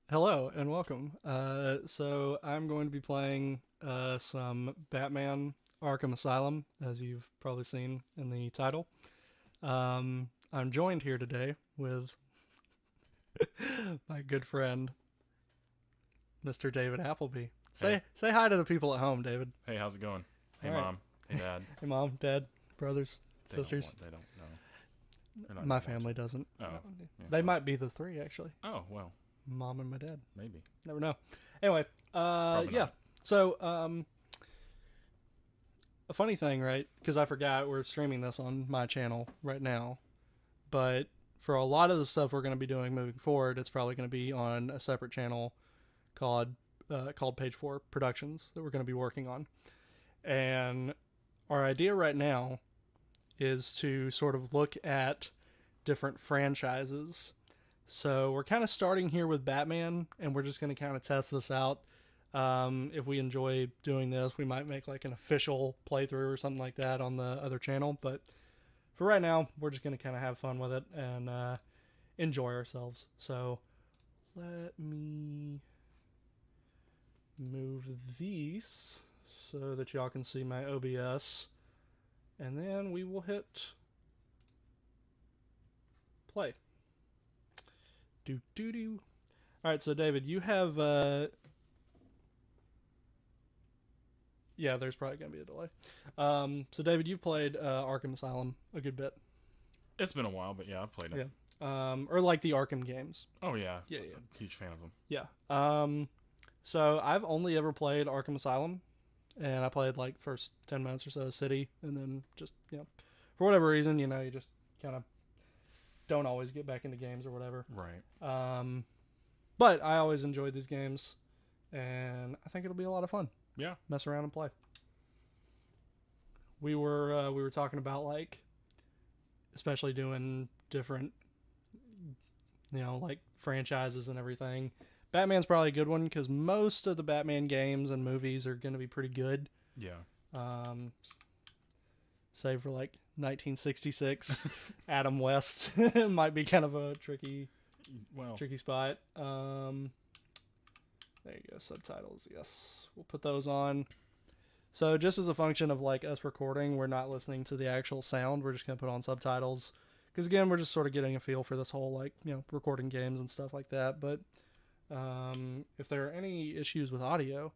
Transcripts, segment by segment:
Hello and welcome. So I'm going to be playing some Batman Arkham Asylum, as you've probably seen in the title. I'm joined here today with my good friend, Mr. David Appleby. Say hi to the people at home, David. Hey, how's it going? Hey, All right. Mom. Hey, Dad. Hey, Mom, Dad, brothers, sisters. They don't know. They're not My gonna family watch doesn't. it. Oh. Yeah, They well. might be the three, actually. Oh, well, Mom and my dad. maybe. Never know. Anyway, Probably yeah. not. So, a funny thing, right? Because I forgot we're streaming this on my channel right now, but for a lot of the stuff we're going to be doing moving forward, it's probably going to be on a separate channel called Page 4 Productions that we're going to be working on. And our idea right now is to sort of look at different franchises. So we're kind of starting here with Batman, and we're just going to kind of test this out. If we enjoy doing this, we might make like an official playthrough or something like that on the other channel. But for right now, we're just going to kind of have fun with it and enjoy ourselves. So let me move these so that y'all can see my OBS. And then we will hit play. Do. All right, so David, you have yeah, there's probably gonna be a delay. So David, you've played Arkham Asylum a good bit. It's been a while, but yeah, I've played it. Yeah. Or like the Arkham games. Oh, yeah. Yeah. Huge fan of them. Yeah. So I've only ever played Arkham Asylum, and I played like first 10 minutes or so of City, and then just for whatever reason, you just kind of don't always get back into games or whatever. Right. But I always enjoyed these games, and I think it'll be a lot of fun. Yeah. Mess around and play. We were talking about like, especially doing different, like franchises and everything. Batman's probably a good one because most of the Batman games and movies are going to be pretty good. Yeah. Save for like 1966, Adam West might be kind of a tricky spot. There you go, subtitles. Yes, we'll put those on. So just as a function of like us recording, we're not listening to the actual sound. We're just gonna put on subtitles because again, we're just sort of getting a feel for this whole like recording games and stuff like that. But if there are any issues with audio,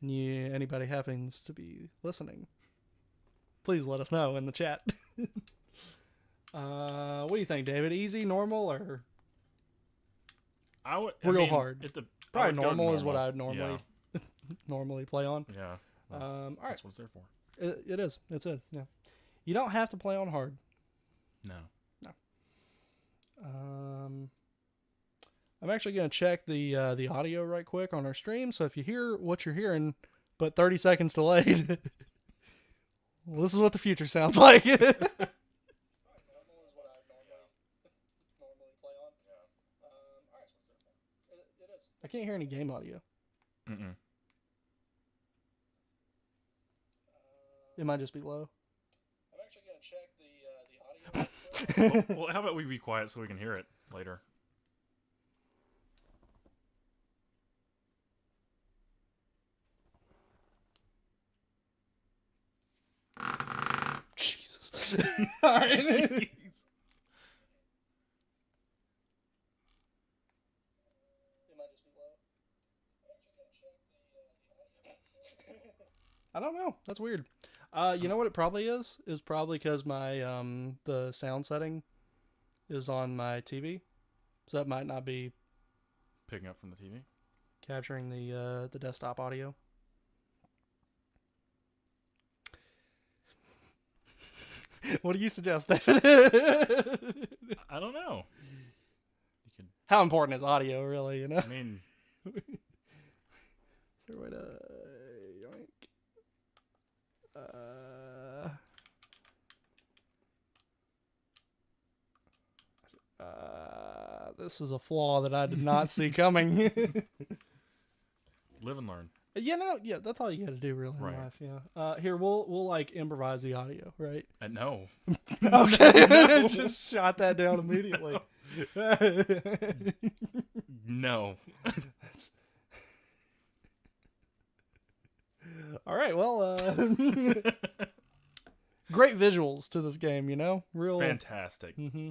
and anybody happens to be listening, please let us know in the chat. What do you think, David? Easy, normal, or we'll go hard? Probably normal is what I'd normally play on. Yeah. Well, all right. That's what it's there for. It is. It's it. Yeah. You don't have to play on hard. No. I'm actually going to check the audio right quick on our stream. So if you hear what you're hearing, but 30 seconds delayed, well, this is what the future sounds like. I can't hear any game audio. Mm-mm. It might just be low. I'm actually going to check the audio. Well, how about we be quiet so we can hear it later? Jesus. All right. Jeez. I don't know. That's weird. You know what it probably is? Is probably because my the sound setting is on my TV, so that might not be Picking up from the TV? capturing the desktop audio. What do you suggest, David? I don't know. You could. How important is audio, really? I mean, Is there a way to yoink? This is a flaw that I did not see coming. live and learn. Yeah, that's all you got to do, really, in Right. life. Yeah. Here, we'll like improvise the audio, right? No. Okay. Just shot that down immediately. No. All right, well, great visuals to this game, you know? Real Fantastic. Mm-hmm.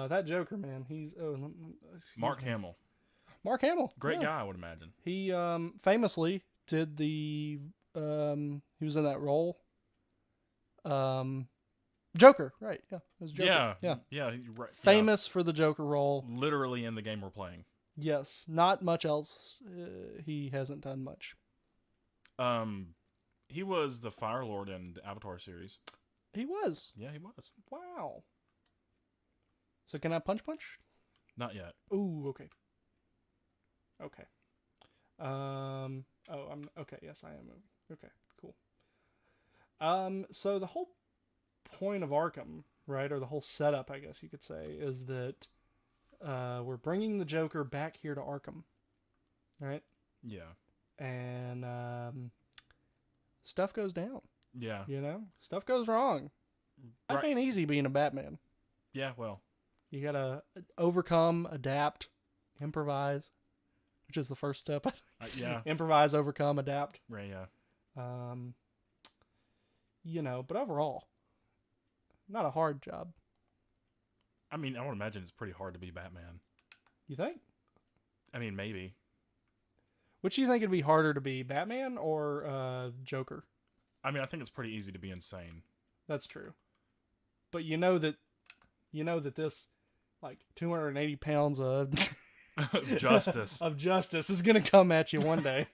That Joker, man, he's excuse Mark me. Hamill. Mark Hamill. Great yeah. guy, I would imagine. He famously did the he was in that role. Joker, right? Yeah, it was Joker. Yeah. yeah. Yeah. You're right. Famous for the Joker role. Yeah. Literally in the game we're playing. Yes, not much else. He hasn't done much. He was the Fire Lord in the Avatar series. He was. Yeah, he was. Wow. So can I punch? Not yet. Ooh, okay. Okay. Oh, I'm okay. Yes, I am moving. Okay, cool. So the whole point of Arkham, right, or the whole setup, I guess you could say, is that we're bringing the Joker back here to Arkham, right? Yeah. And stuff goes down. Yeah. You know, stuff goes wrong. Life Right. ain't easy being a Batman. Yeah, well. You gotta overcome, adapt, improvise, which is the first step. Yeah. Improvise, overcome, adapt. Right, yeah. You know, but overall, not a hard job. I mean, I would imagine it's pretty hard to be Batman. You think? I mean, maybe. Which do you think it'd be harder to be, Batman or Joker? I mean, I think it's pretty easy to be insane. That's true. But you know that this, like, 280 pounds of Justice. of justice is gonna come at you one day.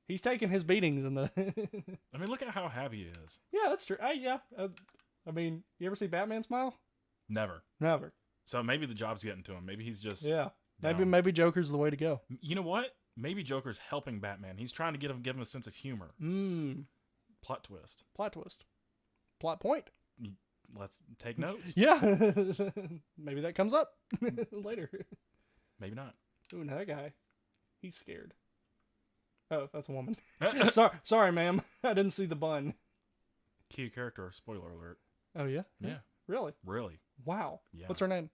He's taking his beatings in the. I mean, look at how happy he is. Yeah, that's true. I mean, you ever see Batman smile? Never. Never. So maybe the job's getting to him. Maybe he's just. Yeah. down. Maybe Joker's the way to go. You know what? Maybe Joker's helping Batman. He's trying to give him a sense of humor. Plot twist. Plot twist. Plot point. Let's take notes. Yeah. Maybe that comes up later. Maybe not. Ooh, now that guy. He's scared. Oh, that's a woman. Sorry, ma'am. I didn't see the bun. Key character. Spoiler alert. Oh, yeah? Yeah. Really? Really. Wow. Yeah. What's her name?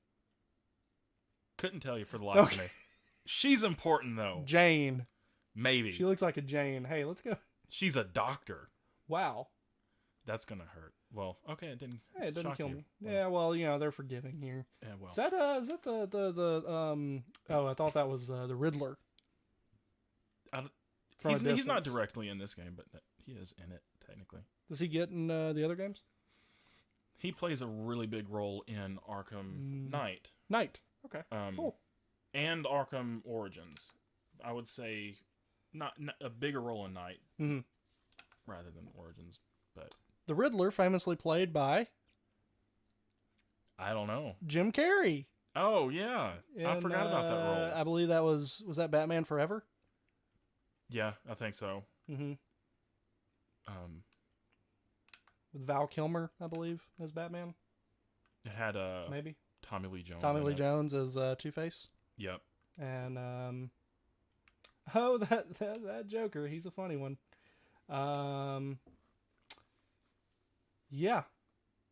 Couldn't tell you for the life of me. She's important though. Jane. Maybe. She looks like a Jane. Hey, let's go. She's a doctor. Wow. That's gonna hurt. Well, okay, it didn't. Hey, it doesn't shock kill you. me. Well, Yeah, well, you know, they're forgiving here. Yeah, well. Is that the oh, I thought that was the Riddler. From a He's not distance. directly in this game, but he is in it technically. Does he get in the other games? He plays a really big role in Arkham Knight. Knight. Okay. Cool. And Arkham Origins. I would say not a bigger role in Knight rather than Origins, but The Riddler, famously played by I don't know. Jim Carrey. Oh yeah, I forgot about that role. I believe that was that Batman Forever? Yeah, I think so. Mm-hmm. With Val Kilmer, I believe, as Batman. It had Maybe Tommy Lee Jones. Tommy in Lee it. Jones as Two-Face. Yep. And that Joker, he's a funny one. Yeah,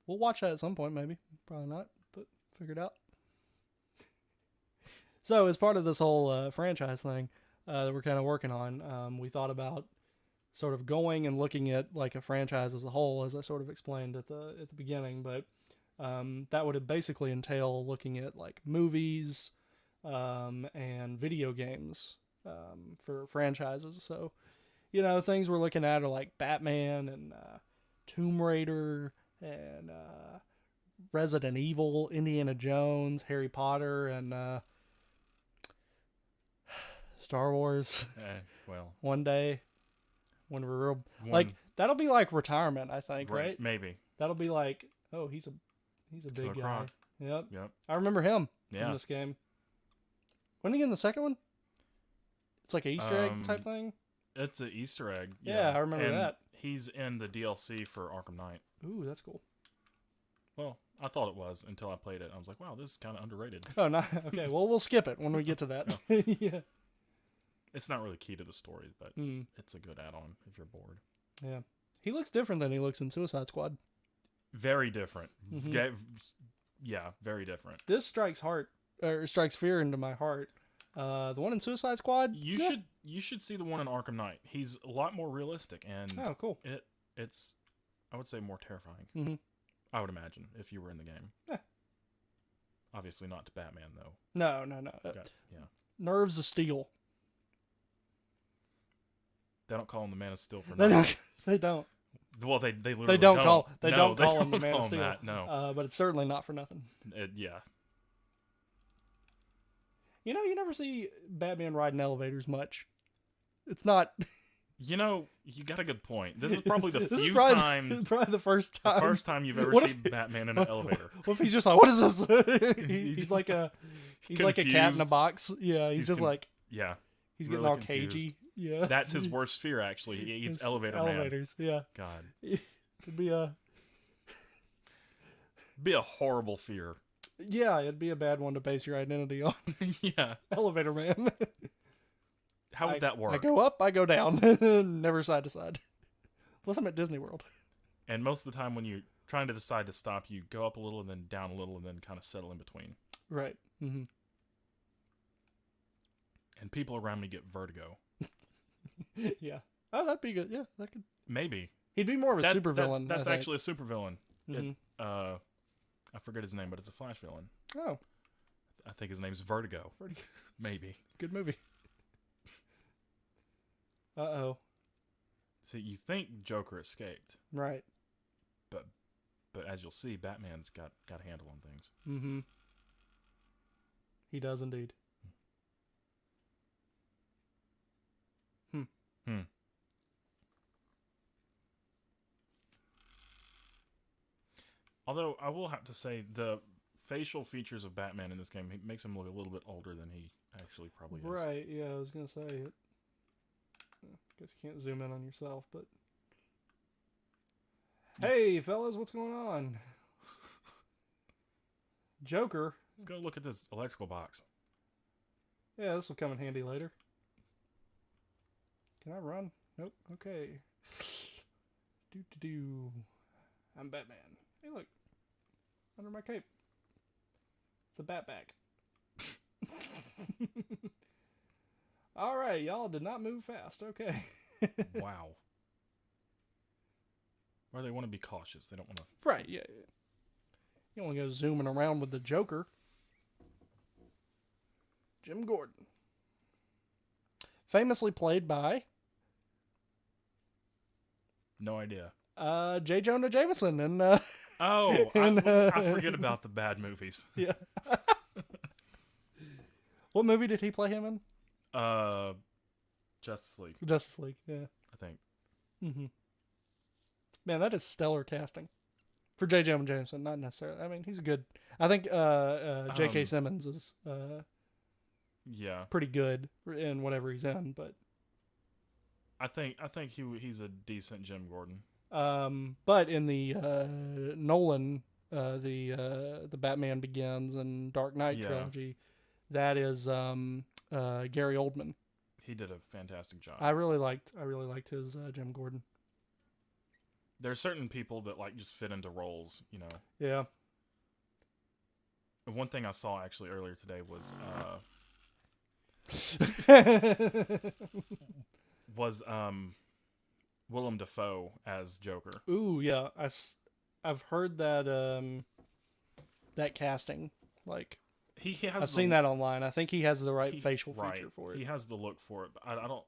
we'll watch that at some point, maybe. Probably not, but figure it out. So, as part of this whole franchise thing that we're kind of working on, we thought about sort of going and looking at like a franchise as a whole, as I sort of explained at the beginning. But that would basically entail looking at like movies and video games for franchises. So, you know, things we're looking at are like Batman and Tomb Raider and Resident Evil, Indiana Jones, Harry Potter, and Star Wars. Well, One day, when we're real, one- like that'll be like retirement, I think, right? Maybe. That'll be like, oh, he's a Killer big guy. Croc. Yep, Yep. I remember him in Yeah. this game. When he in the second one? It's like an Easter egg type thing. It's an Easter egg. Yeah, I remember and that. He's in the DLC for Arkham Knight. Ooh, that's cool. Well, I thought it was until I played it. I was like, wow, this is kind of underrated. Oh, no. Okay, well, we'll skip it when we get to that. Yeah. It's not really key to the story, but Mm, it's a good add-on if you're bored. yeah. He looks different than he looks in Suicide Squad. Very different. Mhm. Yeah, very different. This strikes fear into my heart. The one in Suicide Squad. You should see the one in Arkham Knight. He's a lot more realistic, and Oh, cool. It's I would say more terrifying. Mm-hmm. I would imagine if you were in the game. Yeah. Obviously not to Batman though. No. Yeah. Nerves of steel. They don't call him the Man of Steel for They nothing. don't. They don't. Well, they literally They don't call him the Man call of Steel. that, no. But it's certainly not for nothing. Yeah. You know, you never see Batman riding elevators much. It's not. You know, you got a good point. This is probably the This is few probably, times, probably the first time. the first time you've ever What seen Batman in an elevator. What if he's just like, what is this? he's just like a cat in a confused. box. Yeah, he's just like Yeah, he's getting really all confused. cagey. Yeah, that's his worst fear. Actually, he's It's elevator elevators. Yeah, man. God, it'd be a horrible fear. yeah, it'd be a bad one to base your identity on. Yeah, Elevator man. how would that work? I go up, I go down, never side to side. Unless I'm at Disney World. And most of the time, when you're trying to decide to stop, you go up a little and then down a little and then kind of settle in between. Right. Mm-hmm. And people around me get vertigo. Yeah. Oh, that'd be good. Yeah, that could. Maybe He'd be more of a supervillain. That's I think. actually a supervillain. Mhm. I forget his name, but it's a Flash villain. Oh, I think his name's Vertigo. Vertigo. Maybe. good movie. Uh-oh. See, you think Joker escaped, Right. but as you'll see, Batman's got a handle on things. Mm-hmm. He does indeed. Although I will have to say the facial features of Batman in this game makes him look a little bit older than he actually probably is. Right, yeah, I was going to say it. I guess you can't zoom in on yourself, but... Hey, fellas, what's going on? Joker. Let's go look at this electrical box. Yeah, this will come in handy later. Can I run? Nope. Okay. Do. I'm Batman. Hey, look. Under my cape. It's a bat bag. Alright, y'all did not move fast. Okay. Wow. Or they want to be cautious. They don't want to... Right, yeah. You don't want to go zooming around with the Joker. Jim Gordon. Famously played by... No idea. J. Jonah Jameson and... Oh, And, I forget about the bad movies. Yeah. What movie did he play him in? Justice League, Justice League, yeah. I think. Mm-hmm. Man, that is stellar casting. For J. Jonah Jameson, not necessarily. I mean, he's good. I think J.K. Simmons is Yeah. pretty good in whatever he's in, but... I think he's a decent Jim Gordon. But in the Nolan, the Batman Begins and Dark Knight trilogy, that is Gary Oldman. He did a fantastic job. I really liked his Jim Gordon. There are certain people that like just fit into roles, you know. Yeah. And one thing I saw actually earlier today was Willem Dafoe as Joker. Ooh, yeah. I've heard that that casting, like He has. I've seen that online. I think he has the right facial right. feature for it. He has the look for it. But I don't.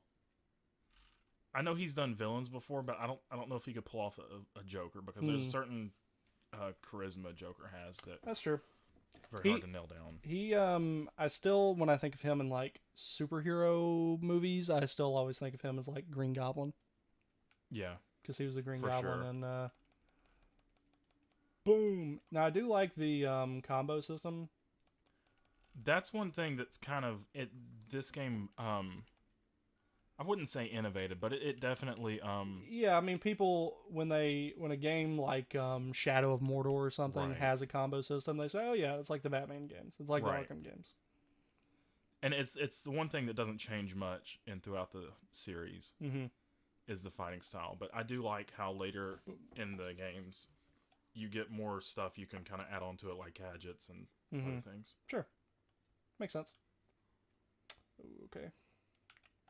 I know he's done villains before, but I don't know if he could pull off a Joker because there's a certain charisma Joker has That's true. very hard to nail down. He I still, when I think of him in like superhero movies, I still always think of him as like Green Goblin. Yeah. Because he was a Green For Goblin sure. and boom. Now I do like the combo system. That's one thing that's kind of this game. I wouldn't say innovative, but it definitely. Yeah, I mean, people when a game like Shadow of Mordor or something Right. has a combo system, they say, "Oh yeah, it's like the Batman games. It's like Right. the Arkham games." And it's the one thing that doesn't change much throughout the series Mm-hmm. is the fighting style. But I do like how later in the games, you get more stuff you can kind of add on to it, like gadgets and other things. Sure. Makes sense. Okay.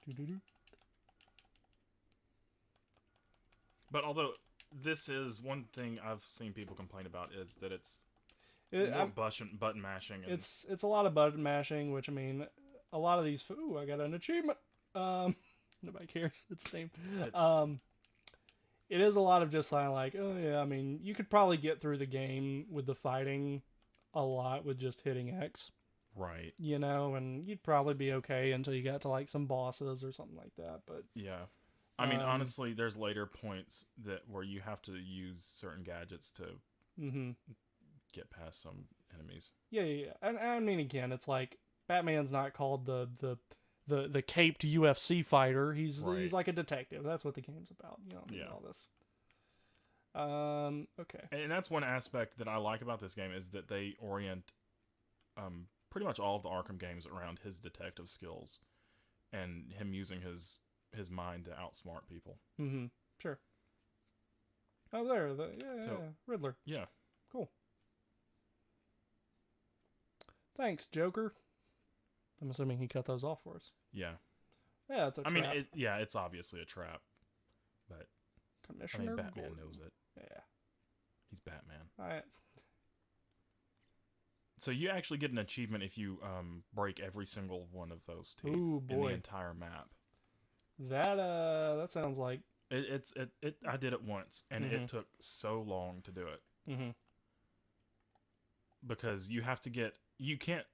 Doo-doo-doo. But although this is one thing I've seen people complain about is that it's It, more button mashing. And it's a lot of button mashing, which I mean, a lot of these. Ooh, I got an achievement. Nobody cares. It's Steam. It is a lot of just like, oh yeah. I mean, you could probably get through the game with the fighting a lot with just hitting X. right. You know, and you'd probably be okay until you got to like some bosses or something like that. But Yeah. I mean, honestly, there's later points where you have to use certain gadgets to get past some enemies. yeah. And I mean, again, it's like Batman's not called the caped UFC fighter. He's like a detective. That's what the game's about. You know, all this. Okay. And that's one aspect that I like about this game is that they orient pretty much all of the Arkham games around his detective skills and him using his mind to outsmart people. Sure. Oh, there. Yeah. Riddler. Yeah. Cool. Thanks, Joker. I'm assuming he cut those off for us. Yeah. Yeah, it's a trap. I mean, it's obviously a trap, but Commissioner Batman Gordon knows it. Yeah. He's Batman. All right. So you actually get an achievement if you break every single one of those teeth Ooh, in boy. the entire map. That sounds like I did it once, and it took so long to do it. Because you have to get... You can't...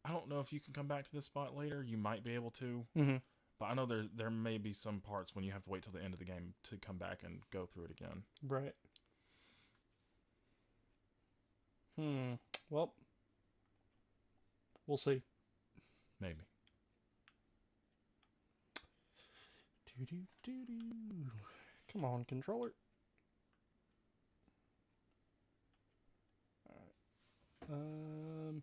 I don't know if you can come back to this spot later. You might be able to. But I know there may be some parts when you have to wait till the end of the game to come back and go through it again. right. Well, we'll see. Maybe. Come on, controller. All right.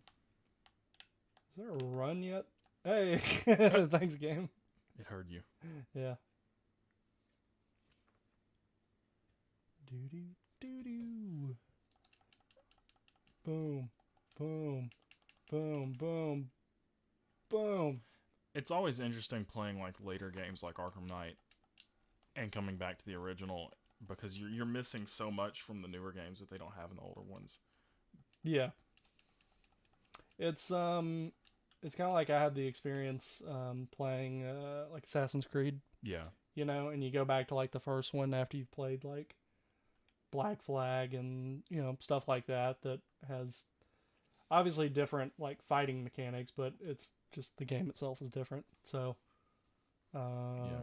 Is there a run yet? Hey, thanks, game. It heard you. Yeah. Boom, boom, boom, boom, boom. It's always interesting playing like later games like Arkham Knight and coming back to the original because you're missing so much from the newer games that they don't have in the older ones. Yeah. It's kind of like I had the experience playing like Assassin's Creed. Yeah. You know, and you go back to like the first one after you've played like Black Flag and stuff like that has obviously different like fighting mechanics, but it's just the game itself is different. So, okay.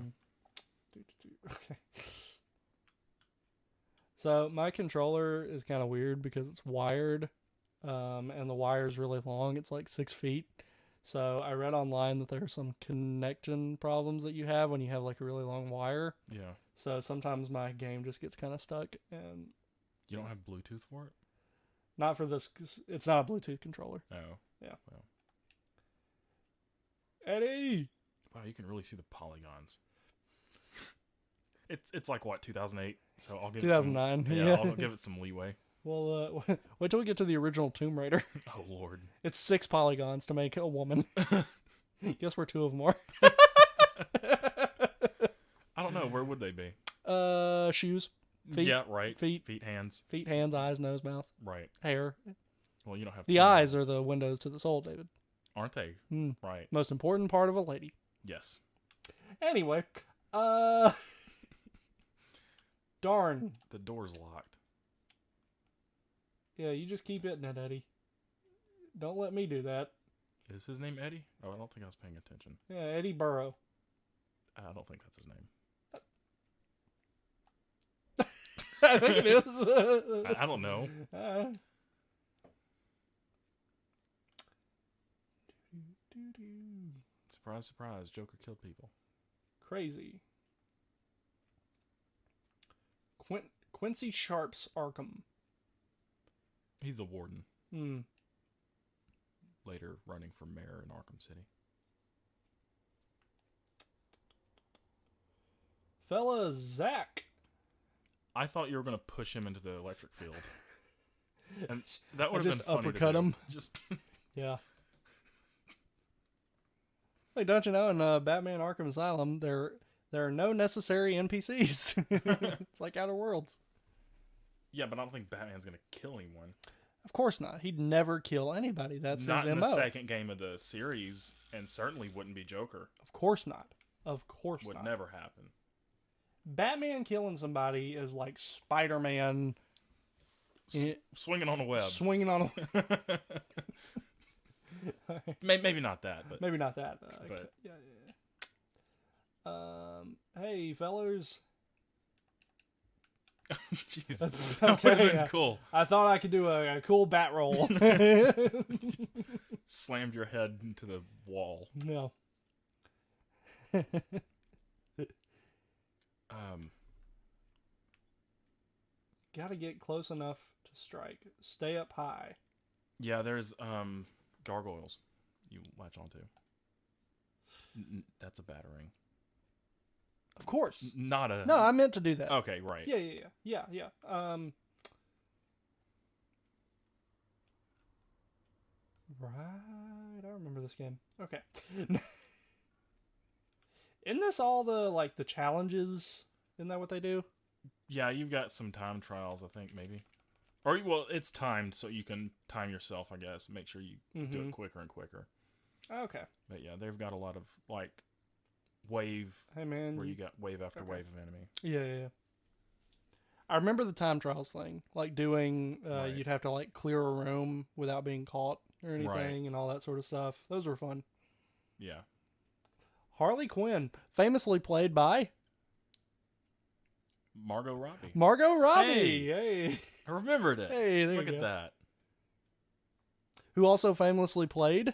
So my controller is kind of weird because it's wired, and the wire is really long. It's like 6 feet. So I read online that there are some connection problems that you have when you have like a really long wire. Yeah. So sometimes my game just gets kind of stuck, and you don't have Bluetooth for it? not for this. It's not a Bluetooth controller. Oh. Yeah. Well. Eddie. Wow, you can really see the polygons. It's like what, 2008? So I'll give 2009. it some, yeah, I'll give it some leeway. Well, wait till we get to the original Tomb Raider. Oh Lord. It's 6 polygons to make a woman. Guess where 2 of them are. I don't know. Where would they be? Shoes. Feet. Yeah, right. Feet, hands. Feet, hands, eyes, nose, mouth. Right. Hair. Well, you don't have the eyes are the windows to the soul, David. Aren't they? Right. Most important part of a lady. Yes. Anyway, darn. The door's locked. Yeah, you just keep hitting it, Eddie. Don't let me do that. Is his name Eddie? Oh, I don't think I was paying attention. Yeah, Eddie Burrow. I don't think that's his name. I think it is. I don't know. Surprise, surprise. Joker killed people. Crazy. Quincy Sharp's Arkham. He's a warden. Hmm. Later running for mayor in Arkham City. Fella Zach. I thought you were going to push him into the electric field. And that would have just been funny uppercut to do. him. Just Yeah. Hey, don't you know, in Batman Arkham Asylum, there are no necessary NPCs. It's like Outer Worlds. Yeah, but I don't think Batman's going to kill anyone. Of course not. He'd never kill anybody. That's Not his in MO. the second game of the series, and certainly wouldn't be Joker. Of course not. Of course Would not. never happen. Batman killing somebody is like Spider-Man Swinging on a web. swinging on a... Maybe not that, but Maybe not that. But- Yeah. Hey, fellas. jeez, Okay, that would have been yeah. cool. I thought I could do a cool bat roll. Slammed your head into the wall. No. Gotta get close enough to strike. Stay up high. Yeah, there's gargoyles you latch onto. That's a battering. Of course. Not a. No, I meant to do that. Okay, right. Yeah. Right, I remember this game. Okay. Isn't this all the challenges? Isn't that what they do? Yeah, you've got some time trials, I think, maybe. Or, well, it's timed, so you can time yourself, I guess. Make sure you do it quicker and quicker. Okay. But yeah, they've got a lot of, like, wave, Hey, man. where you got wave after wave of enemy. Yeah. I remember the time trials thing. Like doing, Right. you'd have to, like, clear a room without being caught or anything Right. and all that sort of stuff. Those were fun. Yeah. Harley Quinn, famously played by Margot Robbie. Margot Robbie. Hey. I remembered it. Hey, there Look you at go. that. Who also famously played?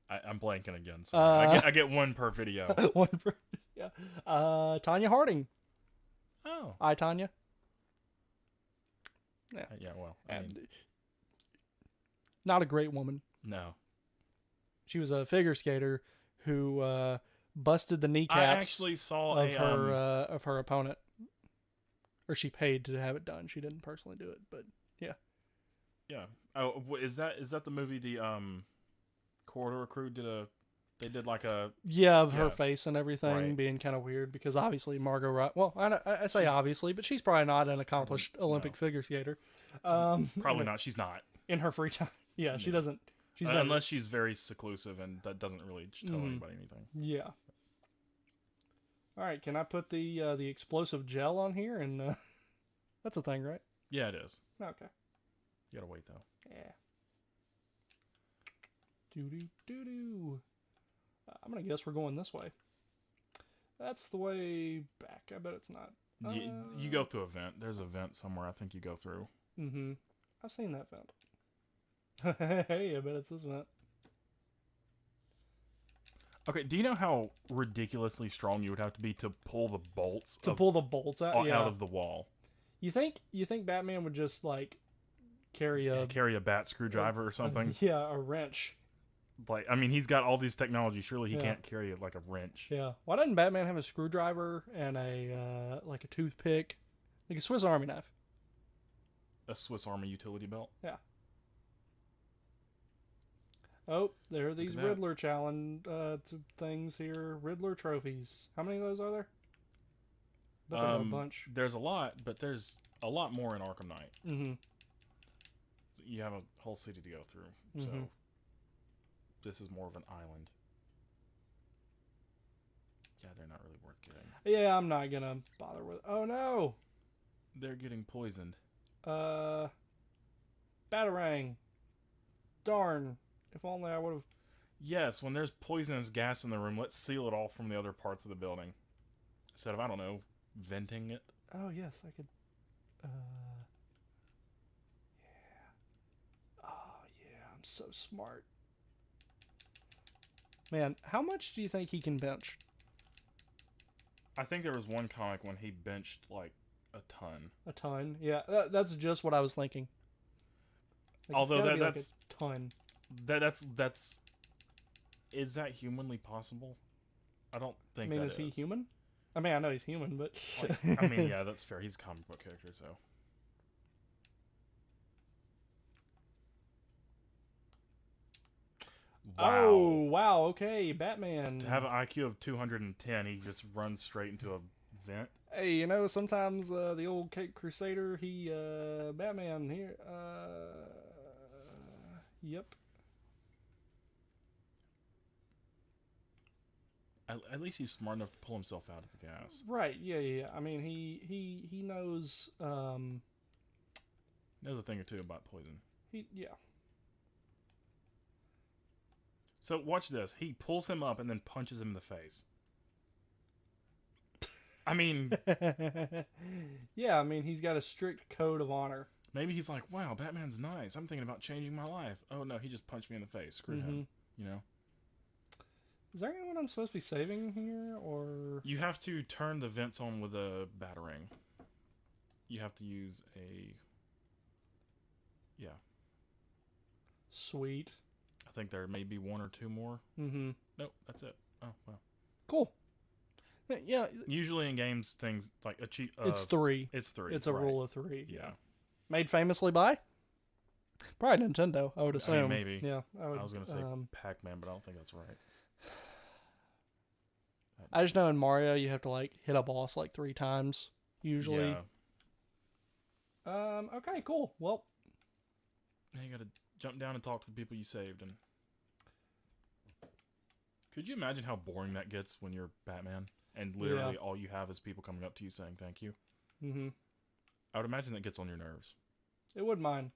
I'm blanking again. Sorry. Uh, I get one per video. One for, yeah. Tanya Harding. Oh. I, Tanya. Yeah, well, I mean, Not a great woman. no. She was a figure skater who busted the I kneecaps actually saw of her opponent. Or she paid to have it done. She didn't personally do it, but yeah. Yeah. Oh, is that the movie the Corridor Crew did like a Yeah, of her Yeah. face and everything Right. being kind of weird because obviously Margot Robbie. Well, I say obviously, but she's probably not an accomplished Olympic figure skater. probably not. She's not. In her free time. Yeah, she No. doesn't. She's not. Unless she's very seclusive and that doesn't really tell anybody anything. Yeah. All right, can I put the explosive gel on here? And that's a thing, right? Yeah, it is. Okay. You gotta wait though. Yeah. Doo-doo-doo-doo. I'm going to guess we're going this way. That's the way back. I bet it's not. You go through a vent. There's a vent somewhere. I think you go through. Mm-hmm. I've seen that vent. Hey, I bet it's this vent. Okay. Do you know how ridiculously strong you would have to be to pull the bolts Pull the bolts out? Yeah. out of the wall? You think Batman would just, like, carry a bat screwdriver or something? a wrench. Like, I mean, he's got all these technology. Surely he Yeah. can't carry it like a wrench. Yeah. Why doesn't Batman have a screwdriver and a like a toothpick, like a Swiss Army knife? A Swiss Army utility belt. Yeah. Oh, there are these at that. Riddler challenge things here. Riddler trophies. How many of those are there? Bet there are a bunch. There's a lot, but there's a lot more in Arkham Knight. Mm-hmm. You have a whole city to go through, so this is more of an island. Yeah, they're not really worth getting. Yeah, I'm not gonna bother with. Oh no. They're getting poisoned. Batarang. Darn. If only I would have. Yes, when there's poisonous gas in the room, let's seal it off from the other parts of the building. Instead of, I don't know, venting it. Oh yes, I could. Yeah. Oh yeah, I'm so smart. Man, how much do you think he can bench? I think there was one comic when he benched like a ton. A ton. Yeah, that's just what I was thinking. Like, Although it's gotta be that's like a ton. Is that humanly possible? I don't think. I mean, that is he human? I mean, I know he's human, but I mean, yeah, that's fair. He's a comic book character, so. Wow. Oh, wow. Okay, Batman. To have an IQ of 210, he just runs straight into a vent. Hey, you know, sometimes the old Cape Crusader, Batman here. Yep. At least he's smart enough to pull himself out of the gas. Right. Yeah. I mean, he knows. Knows a thing or two about poison. Yeah. So watch this. He pulls him up and then punches him in the face. I mean, yeah. I mean, he's got a strict code of honor. maybe he's like, wow, Batman's nice. I'm thinking about changing my life. Oh, no, he just punched me in the face. Screw him. You know? Is there anyone I'm supposed to be saving here, or... You have to turn the vents on with a batarang. You have to use a... Yeah. Sweet. I think there may be one or two more. Nope, that's it. Oh, wow. Cool. Yeah. Usually in games, things like a cheat... it's 3. It's 3. It's a rule of 3. Yeah. Made famously by? Probably Nintendo, I would assume. I mean, maybe. Yeah. I was going to say Pac-Man, but I don't think that's right. I just know in Mario you have to like hit a boss like 3 times usually. Yeah. Okay, cool. Well, now you got to jump down and talk to the people you saved. And could you imagine how boring that gets when you're Batman and literally all you have is people coming up to you saying thank you? I would imagine that gets on your nerves. It wouldn't mind.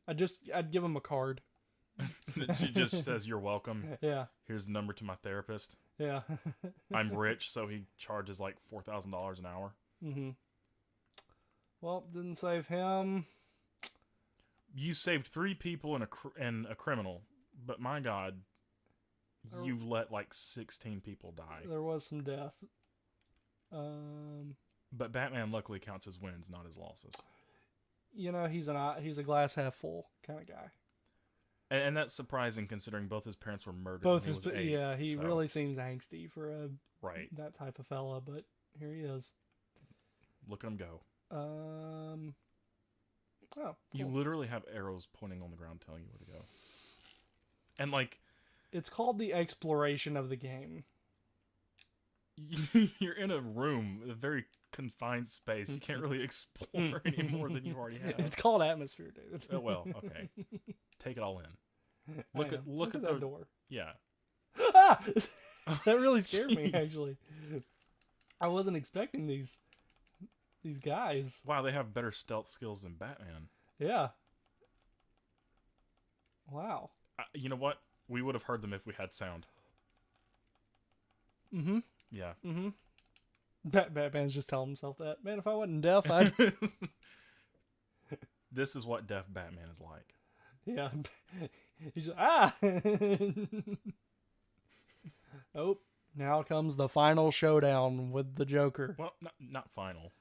I'd give him a card. That she just says you're welcome. Yeah. Here's the number to my therapist. Yeah. I'm rich, so he charges like $4,000 an hour. Well, didn't save him. You saved 3 people and a criminal, but my God, you've let like 16 people die. There was some death. But Batman luckily counts his wins, not his losses. You know, he's a glass half full kind of guy. And that's surprising considering both his parents were murdered Both when he was 8. Yeah, he really seems angsty for that type of fella, but here he is. Look at him go. Oh, cool. You literally have arrows pointing on the ground telling you where to go. And like... It's called the exploration of the game. You're in a room, a very confined space. You can't really explore any more than you already have. It's called atmosphere, David. Oh, well, okay. Take it all in. Look at that door. Yeah. Ah! That really scared me, actually. I wasn't expecting these guys. Wow, they have better stealth skills than Batman. Yeah. Wow. You know what? We would have heard them if we had sound. Yeah. Batman's just telling himself that. Man, if I wasn't deaf, I'd... This is what deaf Batman is like. Yeah. He's just, Oh, now comes the final showdown with the Joker. Well, not final.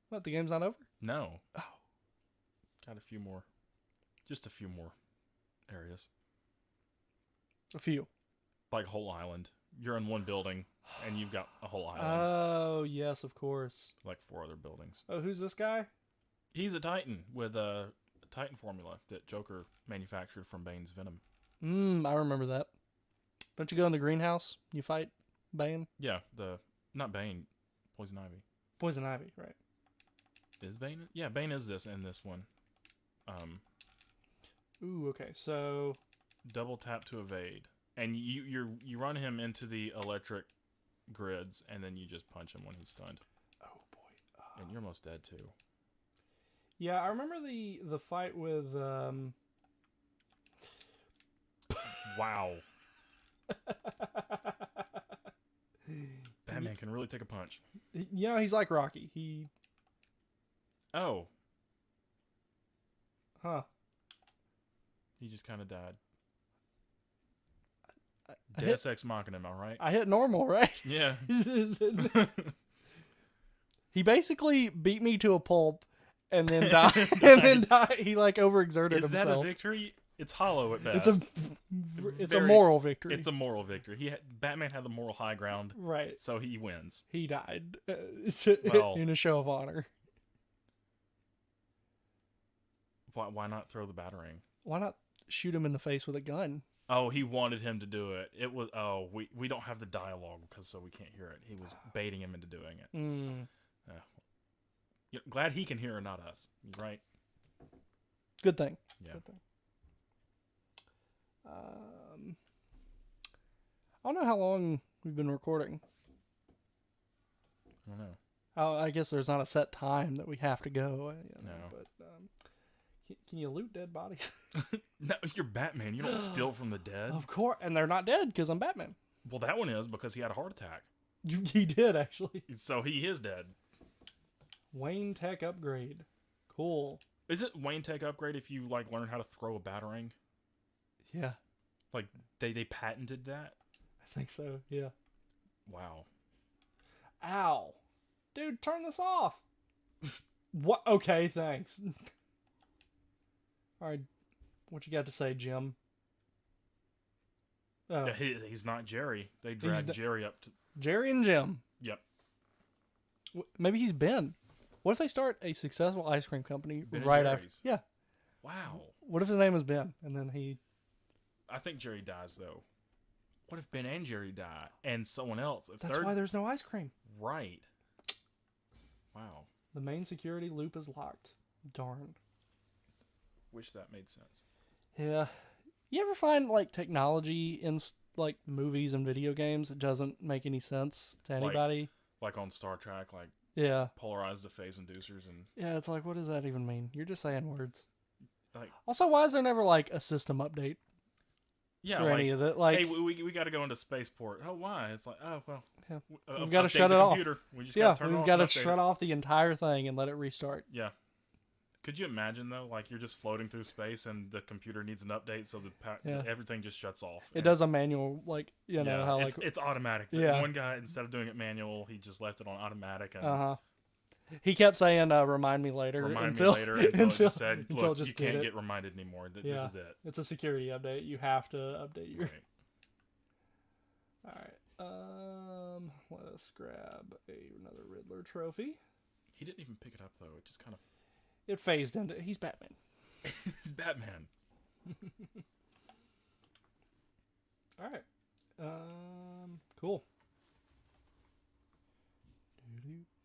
What, the game's not over? No. Oh. Got a few more. Just a few more areas. A few. Like a whole island. You're in one building, and you've got a whole island. Oh, yes, of course. Like 4 other buildings. Oh, who's this guy? He's a Titan with a Titan formula that Joker manufactured from Bane's venom. I remember that. Don't you go in the greenhouse? You fight Bane? Yeah, not Bane, Poison Ivy. Poison Ivy, right. Is Bane? Yeah, Bane is in this one. Ooh, okay, so... Double tap to evade. And you run him into the electric grids, and then you just punch him when he's stunned. Oh, boy. And you're almost dead, too. Yeah, I remember the fight with... Wow. Batman can really take a punch. You know, he's like Rocky. Oh. Huh. He just kind of died. Deus Ex Machina, am I right? I hit normal, right? Yeah. He basically beat me to a pulp and then died. And then died. He like overexerted Is himself. that a victory? It's hollow at It's best. a Very- moral victory. It's a moral victory. Batman had the moral high ground, right. so he wins. He died Well- in a show of honor. Why not throw the batarang? Why not shoot him in the face with a gun? Oh, he wanted him to do it. It was we don't have the dialogue so we can't hear it. He was baiting him into doing it. Yeah, glad he can hear and not us. Right? Good thing. Yeah. Good thing. I don't know how long we've been recording. I don't know. I guess there's not a set time that we have to go. No. But can you loot dead bodies? No, you're Batman. You don't steal from the dead. Of course, and they're not dead because I'm Batman. Well, that one is because he had a heart attack. He did actually. So he is dead. Wayne Tech upgrade. Cool. Is it Wayne Tech upgrade if you like learn how to throw a batarang? Yeah, Like they patented that? I think so. Yeah. Wow. Ow. Dude, turn this off. What? Okay, thanks. All right. What you got to say, Jim? Oh, Yeah, he's not Jerry. They dragged Jerry up to. Jerry and Jim. Yep. Maybe he's Ben. What if they start a successful ice cream company Ben and right after? Jerry's. Yeah. Wow. What if his name is Ben and then he? I think Jerry dies though. What if Ben and Jerry die and someone else? That's why there's no ice cream. Right. Wow. The main security loop is locked. Darn. Wish that made sense. Yeah. You ever find like technology in like movies and video games that doesn't make any sense to anybody? Like on Star Trek, like Yeah. polarize the phase inducers and Yeah, it's like, what does that even mean? You're just saying words. like Also, why is there never like a system update yeah, for like any of it? Like, hey, we got to go into spaceport. Oh, why? It's like oh well. Yeah. We've We've gotta update shut the it off. computer. We just yeah, gotta turn it we've off got to and update shut it. off the entire thing and let it restart. Yeah. Could you imagine though, like you're just floating through space and the computer needs an update, so everything just shuts off. It does a manual, like how like it's automatic. Yeah. One guy, instead of doing it manual, he just left it on automatic and He kept saying, "Remind me later." remind me later until it just said, until "Look, it just you can't did it. get reminded anymore. This Yeah. is it." It's a security update. You have to update your. Right. All right. Let us grab another Riddler trophy. He didn't even pick it up though. It just kind of. It phased into. He's Batman. He's Batman. All right. Cool.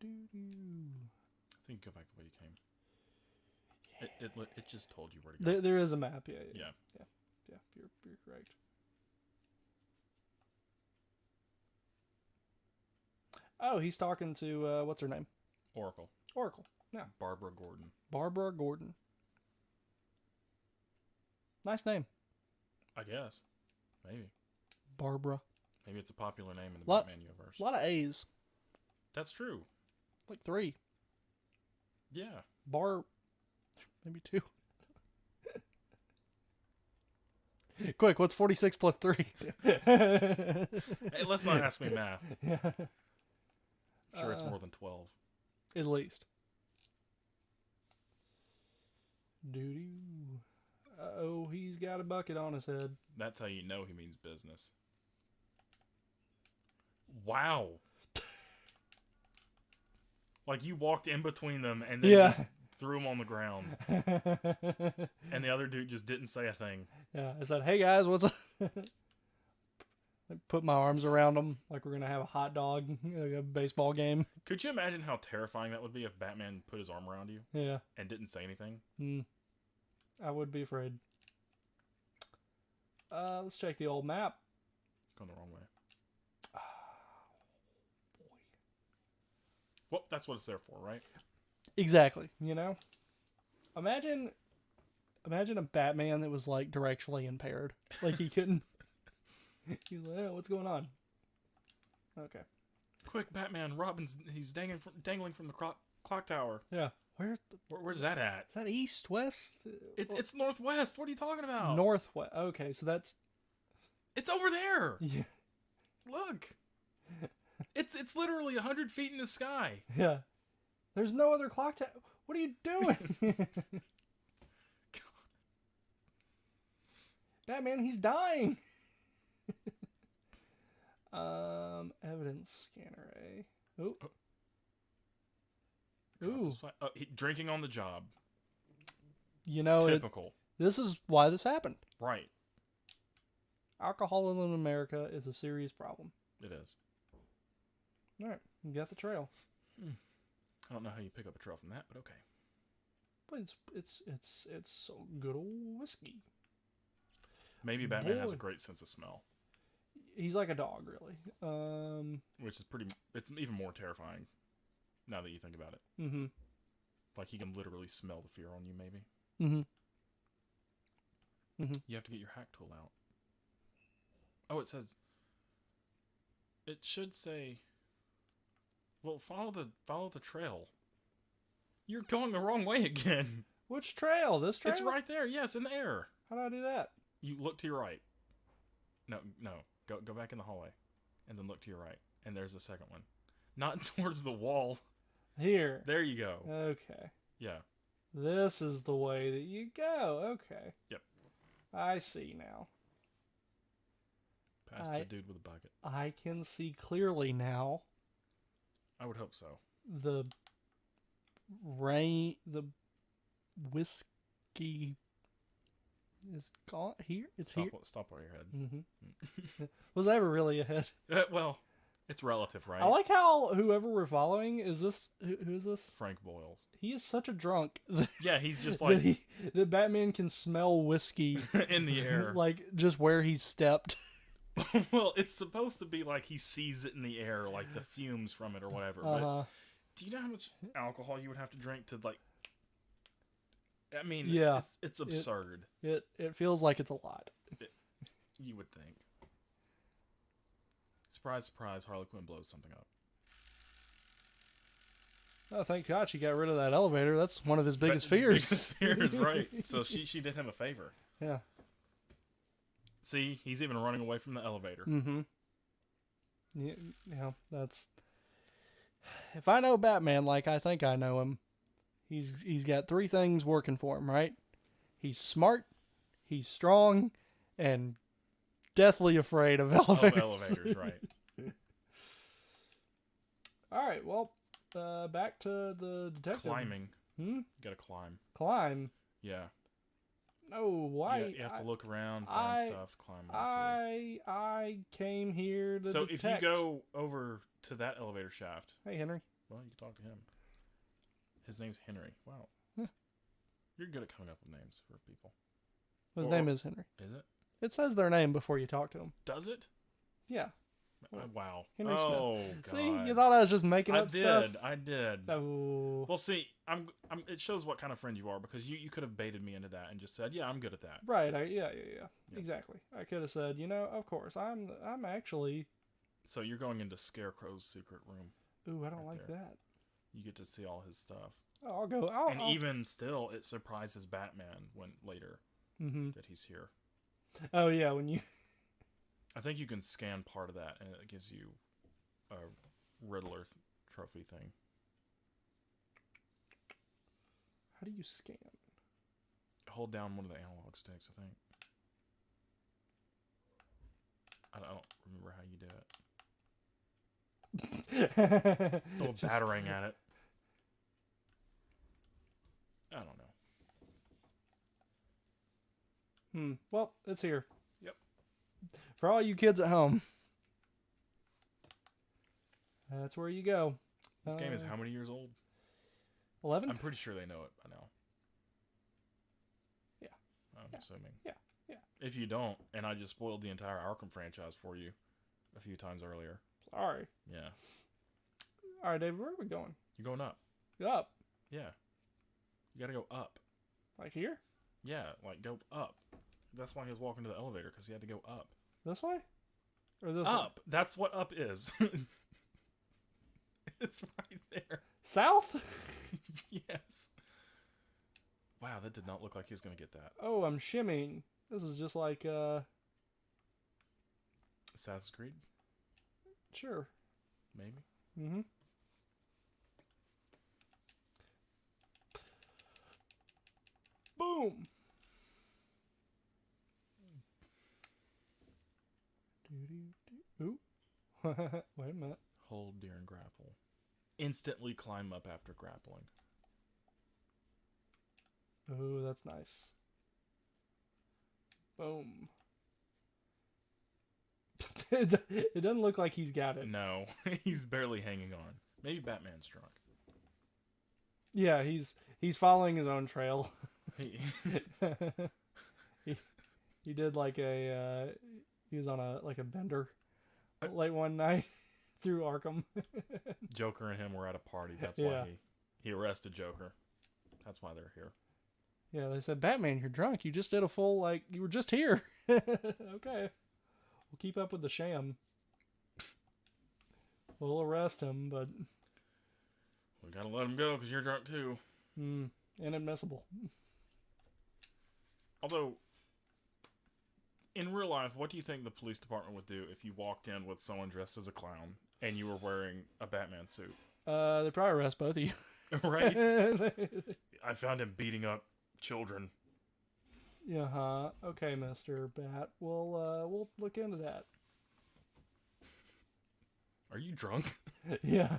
I think go back the way you came. It just told you where to go. There is a map. Yeah. You're correct. Oh, he's talking to what's her name? Oracle. Yeah. Barbara Gordon. Barbara Gordon. Nice name. I guess. Maybe. Barbara. Maybe it's a popular name in the Lot- Batman universe. A lot of A's. That's true. Like 3. Yeah. Maybe 2. Quick, what's 46 plus 3? Hey, let's not ask me math. Yeah. I'm sure it's more than 12. At least. Doo-doo. Uh-oh, he's got a bucket on his head. That's how you know he means business. Wow. Like you walked in between them and then just threw him on the ground. And the other dude just didn't say a thing. Yeah, I said, "Hey guys, what's up?" I put my arms around him like we're gonna have a hot dog, like a baseball game. Could you imagine how terrifying that would be if Batman put his arm around you Yeah, and didn't say anything? I would be afraid. Let's check the old map. Going the wrong way. Oh, boy. Well, that's what it's there for, right? Exactly. Imagine a Batman that was like directionally impaired, like he couldn't. He's like, "Oh, what's going on?" Okay. Quick, Batman! He's dangling from the clock tower. Yeah. Where's that at? Is that east, west? It's northwest. What are you talking about? Northwest. Okay, so that's. It's over there. Yeah. Look. It's literally 100 feet in the sky. Yeah. There's no other clock tower. What are you doing? Batman, he's dying. Evidence scanner, eh? Oh. Ooh. Drinking on the job. You know, Typical. This is why this happened. Right. Alcoholism in America is a serious problem. It is. All right, you got the trail. I don't know how you pick up a trail from that, but okay. But it's so good old whiskey. Maybe Batman has a great sense of smell. He's like a dog, really. Which is it's even more terrifying now that you think about it. Mm-hmm. Like he can literally smell the fear on you, maybe. Mm-hmm. Mm-hmm. You have to get your hack tool out. Oh, it should say, well, follow the trail. You're going the wrong way again. Which trail? This trail? It's right there. Yes, in the air. How do I do that? You look to your right. No. Go back in the hallway. And then look to your right. And there's a second one. Not towards the wall. Here. There you go. Okay. Yeah. This is the way that you go. Okay. Yep. I see now. Past the dude with the bucket. I can see clearly now. I would hope so. The whiskey is gone here. It's here. Stop while you're ahead. Mm-hmm. Was I ever really ahead? Well, it's relative, right? I like how whoever we're following is this. Who is this? Frank Boyles. He is such a drunk. Yeah, he's just like that Batman can smell whiskey in the air, like just where he stepped. Well, it's supposed to be like he sees it in the air, like the fumes from it or whatever. But do you know how much alcohol you would have to drink to like? I mean, yeah, it's absurd. It feels like it's a lot. You would think. Surprise, surprise! Harley Quinn blows something up. Oh, thank God she got rid of that elevator. That's one of his biggest fears. Biggest fears, right? So she did him a favor. Yeah. See, he's even running away from the elevator. Mm-hmm. Yeah, that's... If I know Batman like I think I know him, he's got three things working for him, right? He's smart, he's strong, and deathly afraid of elevators. Of elevators, right. All right, well, back to the detective. Climbing. Hmm? You gotta climb. Climb? Yeah. No, why? You have to look around, find stuff to climb onto. I came here to So detect. if you go over to that elevator shaft... Hey, Henry. Well, you can talk to him. His name's Henry. Wow. Yeah. You're good at coming up with names for people. His name is Henry. Is it? It says their name before you talk to them. Does it? Yeah. Wow. Henry Smith. Oh, God. See, you thought I was just making up stuff? I did. Oh. Well, see, it shows what kind of friend you are, because you could have baited me into that and just said, yeah, I'm good at that. Right. Yeah. Exactly. I could have said, of course, I'm actually... So you're going into Scarecrow's secret room. Ooh, I don't like that. You get to see all his stuff. Oh, I'll go. Even still, it surprises Batman when later that he's here. Oh, yeah, when you... I think you can scan part of that, and it gives you a Riddler trophy thing. How do you scan? Hold down one of the analog sticks, I think. I don't remember how you do it. Throw a battering at it. I don't know. Well, it's here. Yep. For all you kids at home, that's where you go. This game is how many years old? 11? I'm pretty sure they know it by now. Yeah. I'm assuming. Yeah. If you don't, and I just spoiled the entire Arkham franchise for you a few times earlier. Sorry. Yeah. All right, David, where are we going? You're going up. Up? Yeah. You gotta go up. Like here? Yeah, like go up. That's why he was walking to the elevator, because he had to go up. This way? Or this Up. way? That's what up is. It's right there. South? Yes. Wow, that did not look like he was going to get that. Oh, I'm shimmying. This is just like, Assassin's Creed? Sure. Maybe. Mm-hmm. Boom. Wait a minute. Hold during grapple. Instantly climb up after grappling. Oh, that's nice. Boom. It doesn't look like he's got it. No, he's barely hanging on. Maybe Batman's drunk. Yeah, he's following his own trail. He, he did like a he was on a bender late one night through Arkham. Joker and him were at a party. That's why he arrested Joker. That's why they're here. Yeah, they said, Batman, you're drunk. You just did a full, you were just here. Okay. We'll keep up with the sham. We'll arrest him, but... We gotta let him go because you're drunk too. Inadmissible. Although, in real life, what do you think the police department would do if you walked in with someone dressed as a clown and you were wearing a Batman suit? They'd probably arrest both of you. Right? I found him beating up children. Yeah, okay, Mr. Bat. We'll look into that. Are you drunk? Yeah.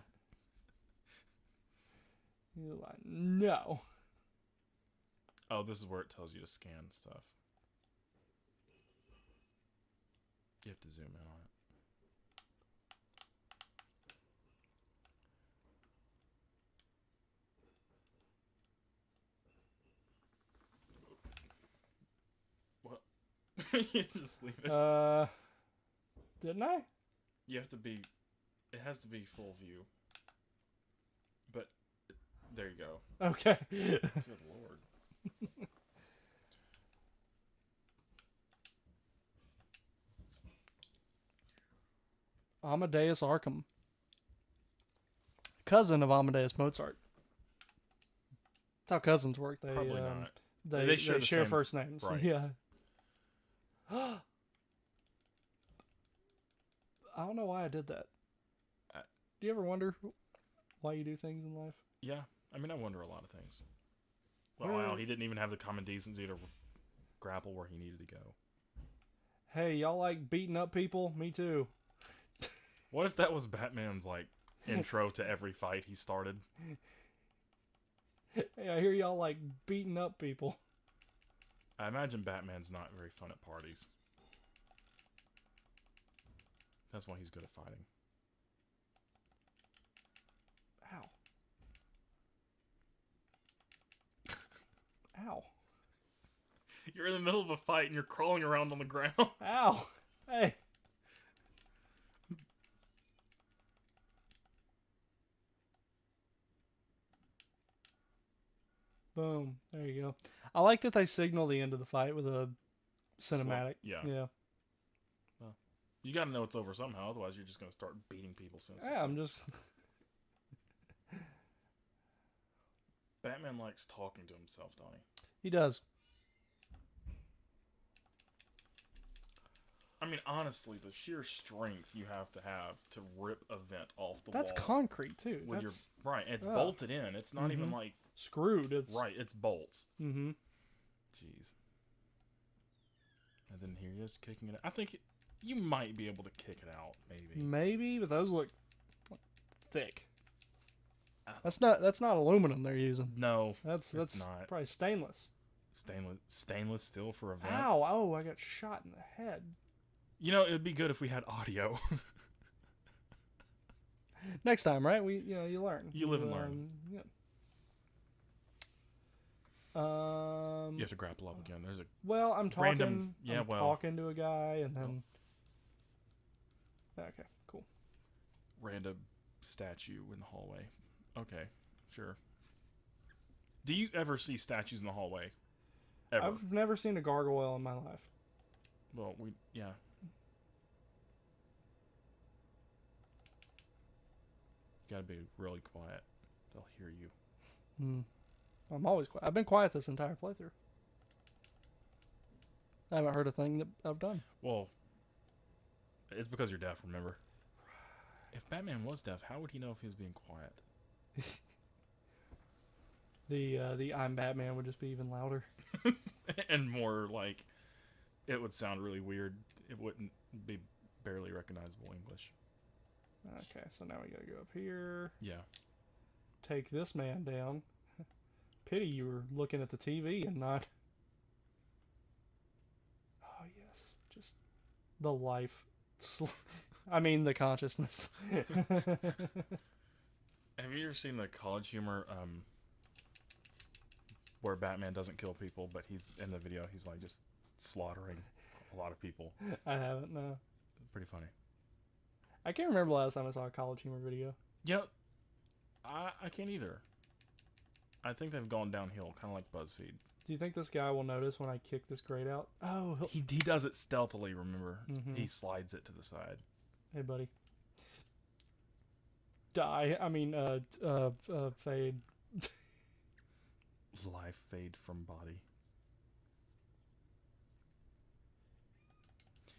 You're like, no. Oh, this is where it tells you to scan stuff. You have to zoom in on it. You just leave it. Didn't I? You have to be... It has to be full view. But, there you go. Okay. Good lord. Amadeus Arkham. Cousin of Amadeus Mozart. That's how cousins work. They, Probably not. They share share the same, first names. right. Yeah. I don't know why I did that. Do you ever wonder why you do things in life? Yeah. I mean, I wonder a lot of things. Well, wow, he didn't even have the common decency to grapple where he needed to go. Hey, y'all like beating up people? Me too. What if that was Batman's, intro to every fight he started? Hey, I hear y'all like beating up people. I imagine Batman's not very fun at parties. That's why he's good at fighting. Ow. Ow. You're in the middle of a fight and you're crawling around on the ground. Ow. Hey. Boom. There you go. I like that they signal the end of the fight with a cinematic. Yeah. Yeah. Well, you gotta know it's over somehow, otherwise you're just gonna start beating people senselessly. Yeah, I'm just... Batman likes talking to himself, don't he? He does. I mean, honestly, the sheer strength you have to rip a vent off the That's wall. concrete, too. With That's right, it's bolted in. It's not even like... screwed. It's... Right, it's bolts. Mm-hmm. Jeez. And then here he is kicking it out. I think you might be able to kick it out, maybe. Maybe, but those look thick. That's not aluminum they're using. No, That's not. probably stainless. Stainless steel for a vent. Ow! Oh, I got shot in the head. You know, it'd be good if we had audio. Next time, right? You learn. You live and learn. Yeah. You have to grapple up again. There's a Well, I'm talking. random. Yeah, I'm well, talking to a guy, and then. Okay, cool. random statue in the hallway. Okay, sure. Do you ever see statues in the hallway? Ever? I've never seen a gargoyle in my life. Well, yeah. You gotta be really quiet. They'll hear you. I'm always quiet. I've been quiet this entire playthrough. I haven't heard a thing that I've done. Well, it's because you're deaf, remember? If Batman was deaf, how would he know if he was being quiet? The I'm Batman would just be even louder. And more like, it would sound really weird. It wouldn't be barely recognizable English. Okay, so now we gotta go up here. Yeah. Take this man down. Pity you were looking at the TV and not... Oh, yes. Just the life. I mean, the consciousness. Have you ever seen the college humor where Batman doesn't kill people, but he's in the video, he's like just slaughtering a lot of people? I haven't, no. Pretty funny. I can't remember the last time I saw a college humor video. Yeah, I can't either. I think they've gone downhill, kind of like BuzzFeed. Do you think this guy will notice when I kick this grate out? Oh, He does it stealthily, remember? Mhm. He slides it to the side. Hey, buddy. Die. I mean, fade. Life fade from body.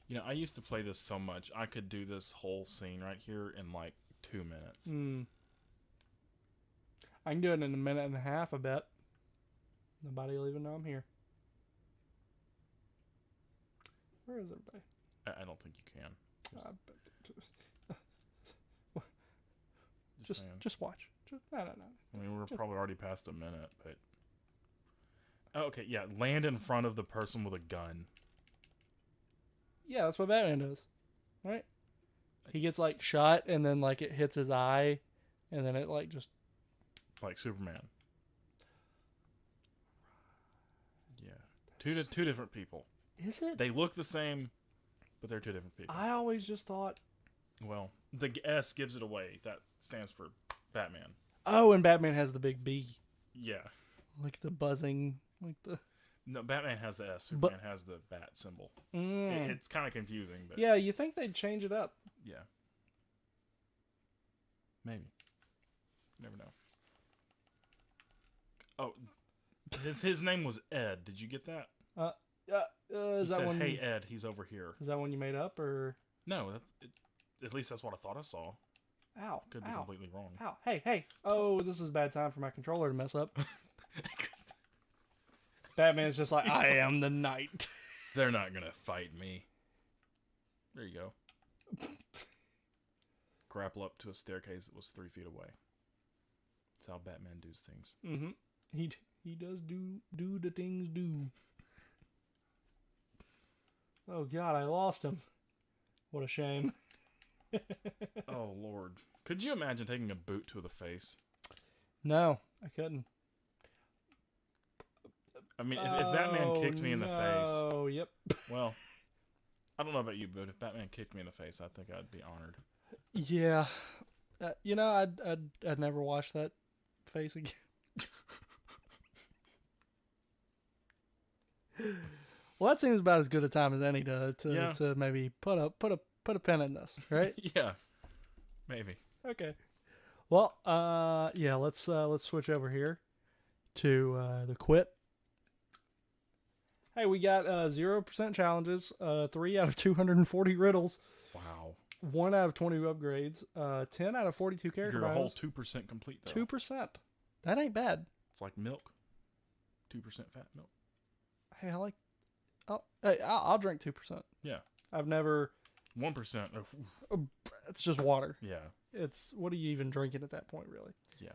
You know, I used to play this so much, I could do this whole scene right here in like 2 minutes. I can do it in a minute and a half, I bet. Nobody will even know I'm here. Where is everybody? I don't think you can. Just watch. No. I mean, we're probably already past a minute, but... Oh, okay, yeah, land in front of the person with a gun. Yeah, that's what Batman does. Right? He gets, like, shot, and then, like, it hits his eye, and then it, like, just... Like Superman. Yeah. Two different people. Is it? They look the same, but they're two different people. I always just thought... Well, the S gives it away. That stands for Batman. Oh, and Batman has the big B. Yeah. Like the buzzing, like the... No, Batman has the S. Superman has the bat symbol. It's kind of confusing, but... Yeah, you think they'd change it up. Yeah. Maybe. Never know. Oh, his name was Ed. Did you get that? Is He that said, one? "Hey Ed, he's over here." Is that one you made up, or? No, at least that's what I thought I saw. Ow! Could be completely wrong. Ow! Hey! Oh, this is a bad time for my controller to mess up. Batman's just like, I am the knight. They're not gonna fight me. There you go. Grapple up to a staircase that was 3 feet away. That's how Batman does things. Mm-hmm. He does do the things do. Oh God, I lost him. What a shame. Oh Lord. Could you imagine taking a boot to the face? No, I couldn't. I mean, if Batman kicked me in the face... Oh, yep. Well, I don't know about you, but if Batman kicked me in the face, I think I'd be honored. Yeah. You know, I'd never wash that face again. Well, that seems about as good a time as any to maybe put a pin in this, right? Yeah. Maybe. Okay. Well, yeah, let's switch over here to the quit. Hey, we got 0% challenges, 3 out of 240 riddles. Wow. 1 out of 20 upgrades, 10 out of 42 character You're a whole bios. 2% complete, though. 2%. That ain't bad. It's like milk. 2% fat milk. Hey, I'll drink 2%. Yeah. I've never... 1%. It's just water. Yeah. It's... What are you even drinking at that point, really? Yeah.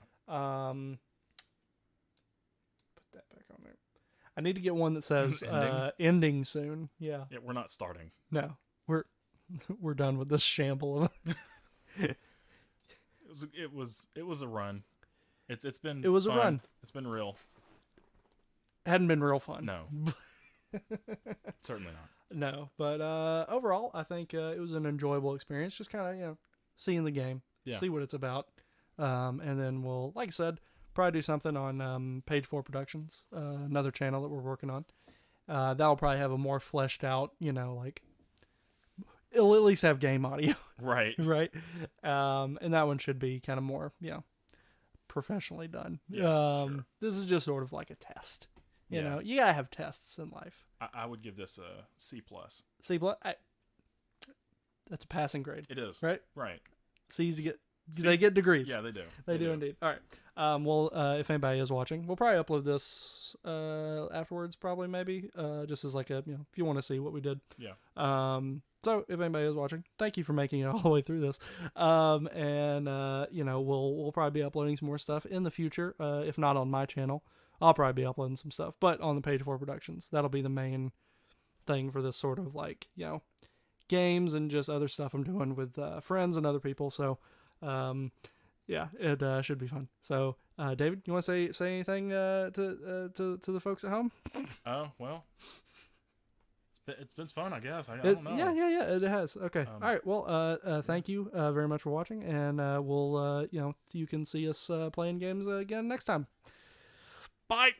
Put that back on there. I need to get one that says Ending? ending soon. Yeah. Yeah, we're not starting. No. We're done with this shamble of... It was a run. It's been It was fun. a run. It's been real. Hadn't been real fun. No. Certainly not. No, but overall, I think it was an enjoyable experience. Just kind of, seeing the game, see what it's about, and then we'll, like I said, probably do something on Page 4 Productions, another channel that we're working on. That'll probably have a more fleshed out, like, it'll at least have game audio, Right. right? And that one should be kind of more, professionally done. Yeah, sure. This is just sort of like a test. You Yeah. know, you gotta have tests in life. I would give this a C+. C+, that's a passing grade. It is. Right? Right. C's C's- they get degrees. Yeah, they do. They do indeed. All right. Well, if anybody is watching, we'll probably upload this afterwards, probably, maybe, just as like a, if you want to see what we did. Yeah. So if anybody is watching, thank you for making it all the way through this. We'll probably be uploading some more stuff in the future. If not on my channel, I'll probably be uploading some stuff, but on the Page 4 Productions. That'll be the main thing for this sort of like, games and just other stuff I'm doing with friends and other people. So, it should be fun. So, David, you want to say anything to the folks at home? Oh, well, it's been fun, I guess. I don't know. Yeah, it has. Okay. All right. Well, thank you very much for watching, and you can see us playing games again next time. Bye.